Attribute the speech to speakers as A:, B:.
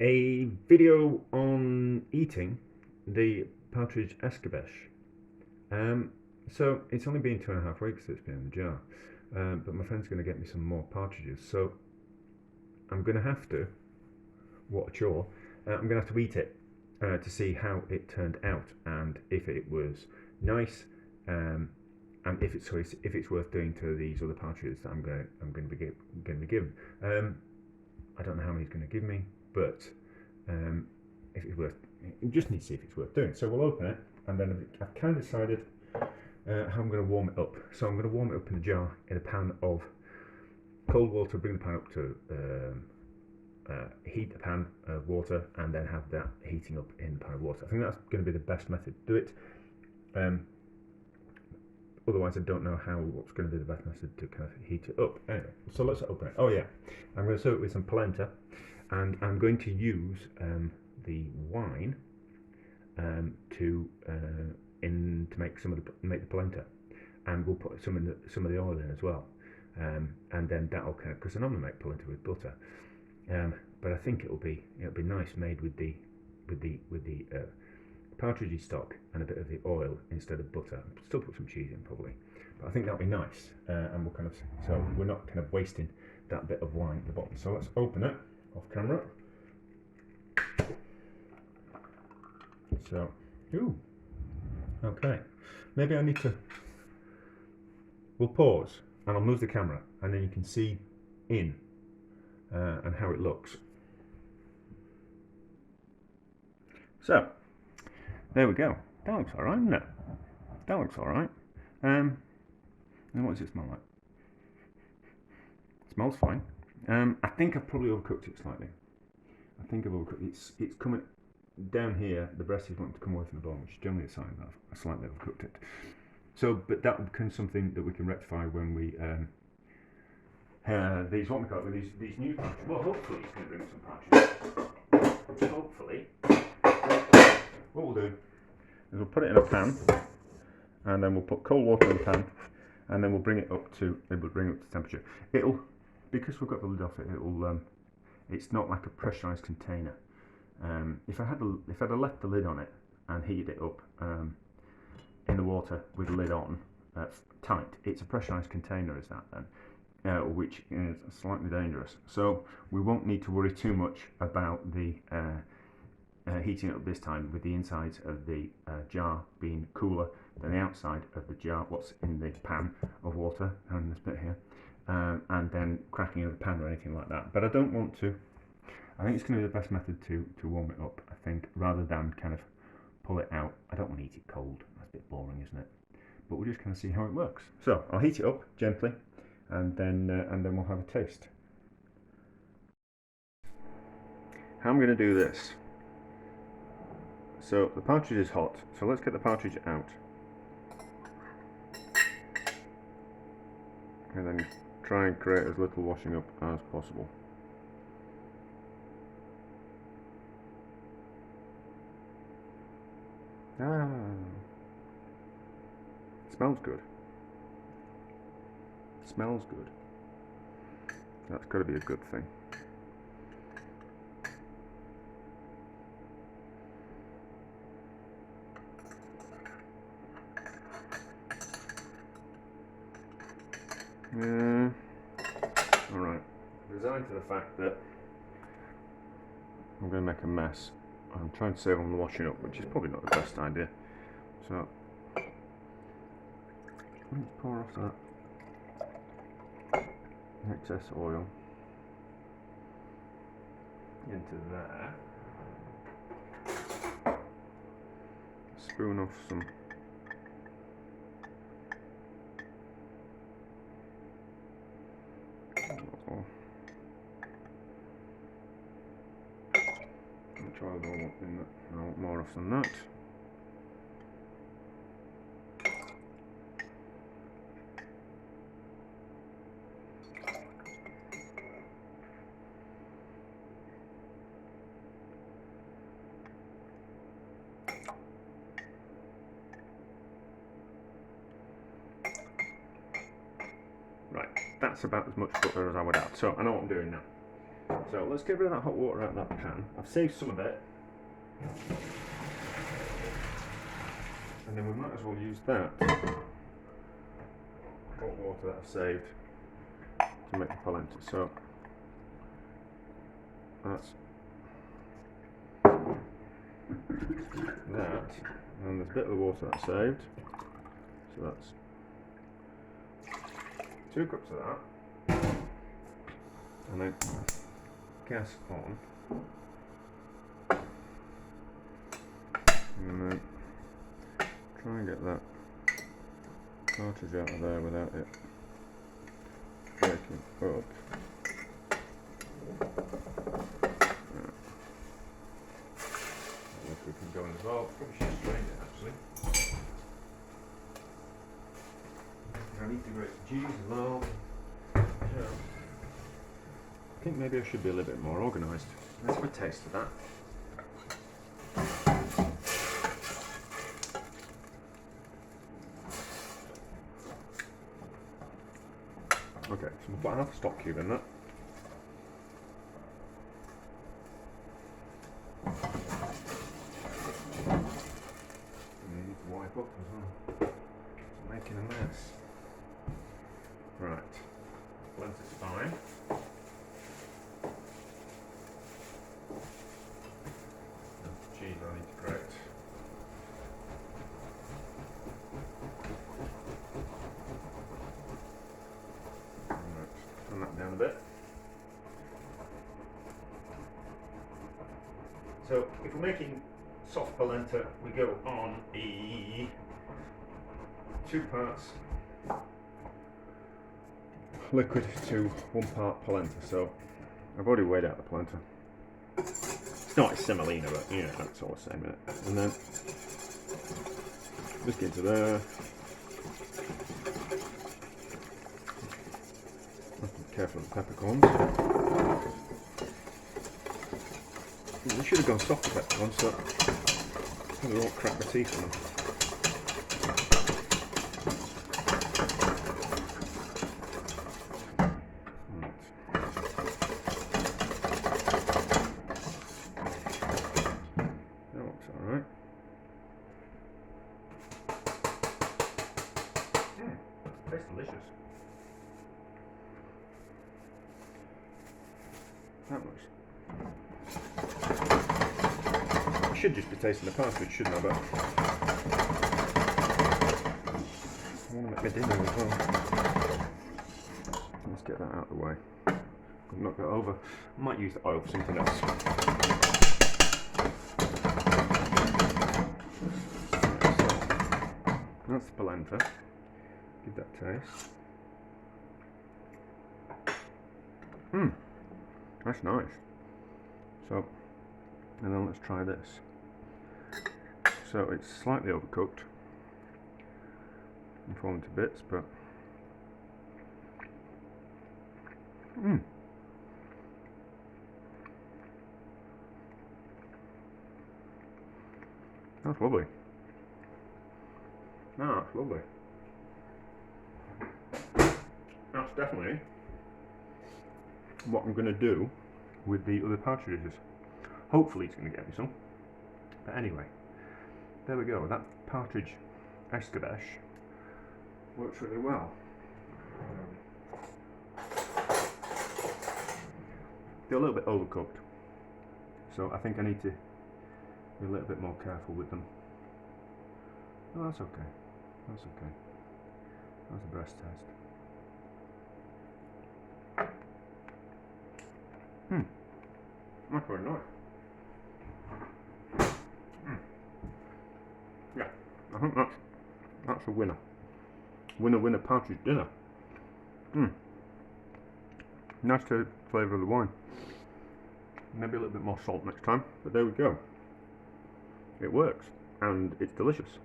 A: a video on eating the Partridge Escabeche. So it's only been 2.5 weeks that it's been in the jar, but my friend's going to get me some more partridges, so I'm going to have to, what a chore, I'm going to have to eat it to see how it turned out and if it was nice, and if it's worth doing to these other partridges that I'm going to be given. I don't know how many he's going to give me, but if it's worth, you just need to see if it's worth doing. So we'll open it, and then I've kind of decided how I'm going to warm it up. So I'm going to warm it up in a jar in a pan of cold water. Bring the pan up to heat the pan of water, and then have that heating up in the pan of water. I think that's going to be the best method to do it. Otherwise, I don't know what's going to be the best method to kind of heat it up. Anyway, so let's open it. Oh yeah, I'm going to serve it with some polenta, and I'm going to use the wine to make the polenta, and we'll put some of the oil in as well, and then that'll kind of, because I normally make polenta with butter, but I think it'll be nice made with the partridge stock and a bit of the oil instead of butter. I'll still put some cheese in probably, but I think that'll be nice, and we'll so we're not kind of wasting that bit of wine at the bottom. So let's open it off camera. So, ooh, okay. Maybe I need to. We'll pause, and I'll move the camera, and then you can see in and how it looks. So, there we go. That looks alright, doesn't it? That looks alright. And what does it smell like? It smells fine. I think I've probably overcooked it slightly. I think I've overcooked it. It's coming down here. The breast is wanting to come away from the bone, which is generally a sign that I've slightly overcooked it. So, but that becomes something that we can rectify when we these what we call it, these new partridges. Well, hopefully it's going to bring some partridges. Hopefully. What we'll do is we'll put it in a pan, and then we'll put cold water in the pan, and then we'll bring it up to temperature. It'll, because we've got the lid off it, it's not like a pressurized container. If I had left the lid on it and heated it up in the water with the lid on tight, it's a pressurized container, is that then? Which is slightly dangerous. So we won't need to worry too much about the heating it up this time, with the insides of the jar being cooler than the outside of the jar, what's in the pan of water, and this bit here, and then cracking of the pan or anything like that. But I don't want to. I think it's going to be the best method to warm it up, I think, rather than kind of pull it out. I don't want to eat it cold. That's a bit boring, isn't it? But we'll just kind of see how it works. So I'll heat it up gently, and then we'll have a taste. How I'm going to do this. So the partridge is hot, so let's get the partridge out, and then try and create as little washing up as possible. Smells good. Smells good. That's got to be a good thing. Alright, resigned to the fact that I'm going to make a mess. I'm trying to save on the washing up, which is probably not the best idea. So, let's pour off that excess oil into there. Spoon off some I want more off than that. Right, that's about as much butter as I would add. So I know what I'm doing now. So let's get rid of that hot water out of that pan. I've saved some of it. And then we might as well use that hot water that I've saved to make the polenta. So that's that, and there's a bit of the water that I saved. So that's 2 cups of that. And then gas on. And then try and get that cartridge out of there without it breaking up. If we can go in as well, probably should strain it actually. I need to grate the cheese as well. Yeah. I think maybe I should be a little bit more organised. Let's have a taste of that. Okay, so we'll put half a stock cube in that. And you need to wipe up as well. It's making a mess. Right, polenta's fine. Cheese I need to grate. Right, turn that down a bit. So if we're making soft polenta, we go on a 2 parts liquid to 1 part polenta. So I've already weighed out the polenta. It's not a semolina, but you know, that's all the same, isn't it? And then just get into there. Be careful of the peppercorns. We should have gone soft with peppercorns so they won't crack the teeth on them. Alright. Tastes delicious. That much. I should just be tasting the partridge, shouldn't I? But I want to make my dinner as well. Let's get that out of the way. Knock it over. I might use the oil for something else. That's the polenta. Give that taste. That's nice. So, and then let's try this. So it's slightly overcooked and fallen to bits, but that's lovely. No, that's lovely. That's definitely what I'm going to do with the other partridges. Hopefully it's going to get me some. But anyway, there we go. That Partridge Escabeche works really well. They're a little bit overcooked, so I think I need to be a little bit more careful with them. No, that's okay. That's okay. That's a breast test. That's very nice. Yeah, I think that's a winner. Winner partridge dinner. Nice to flavour of the wine. Maybe a little bit more salt next time, but there we go. It works and it's delicious.